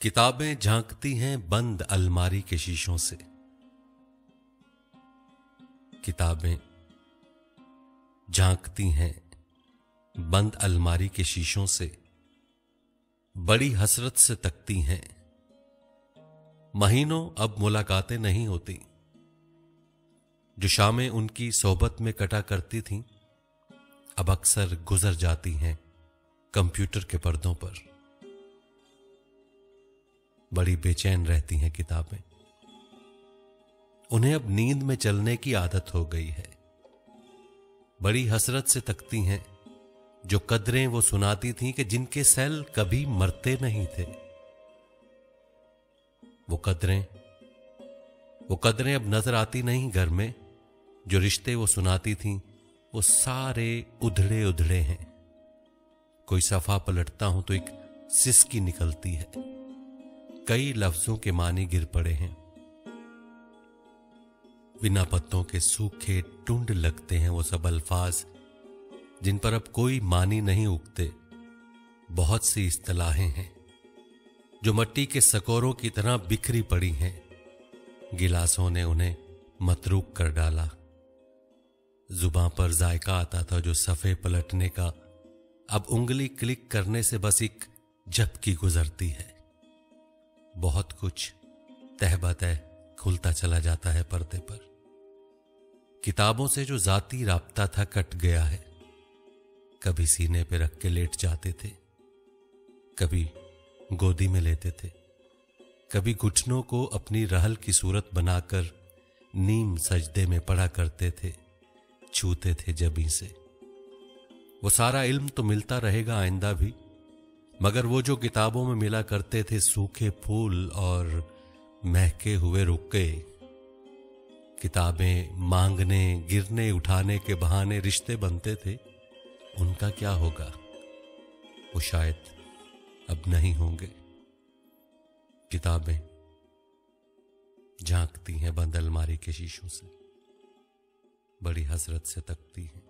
किताबें झांकती हैं बंद अलमारी के शीशों से। किताबें झांकती हैं बंद अलमारी के शीशों से, बड़ी हसरत से तकती हैं। महीनों अब मुलाकातें नहीं होती, जो शामें उनकी सोहबत में कटा करती थीं, अब अक्सर गुजर जाती हैं कंप्यूटर के पर्दों पर। बड़ी बेचैन रहती हैं किताबें, उन्हें अब नींद में चलने की आदत हो गई है। बड़ी हसरत से तकती हैं जो कदरें वो सुनाती थीं कि जिनके सेल कभी मरते नहीं थे। वो कदरें अब नजर आती नहीं घर में। जो रिश्ते वो सुनाती थीं वो सारे उधड़े उधड़े हैं। कोई सफा पलटता हूं तो एक सिसकी निकलती है। कई लफ्जों के मानी गिर पड़े हैं। बिना पत्तों के सूखे टुंड लगते हैं वो सब अल्फाज जिन पर अब कोई मानी नहीं उगते। बहुत सी इस्तिलाहें हैं जो मिट्टी के सकोरों की तरह बिखरी पड़ी हैं। गिलासों ने उन्हें मतरूक कर डाला। जुबां पर जायका आता था जो सफ़े पलटने का, अब उंगली क्लिक करने से बस एक झपकी गुजरती है। बहुत कुछ तहबतह खुलता चला जाता है पर्दे पर। किताबों से जो जाती राब्ता था कट गया है। कभी सीने पे रख के लेट जाते थे, कभी गोदी में लेते थे, कभी घुटनों को अपनी रहल की सूरत बनाकर नीम सजदे में पढ़ा करते थे, छूते थे जबीं से। वो सारा इल्म तो मिलता रहेगा आइंदा भी, मगर वो जो किताबों में मिला करते थे सूखे फूल और महके हुए रुक्के, किताबें मांगने गिरने उठाने के बहाने रिश्ते बनते थे, उनका क्या होगा? वो शायद अब नहीं होंगे। किताबें झांकती हैं बंद अलमारी के शीशों से, बड़ी हसरत से तकती हैं।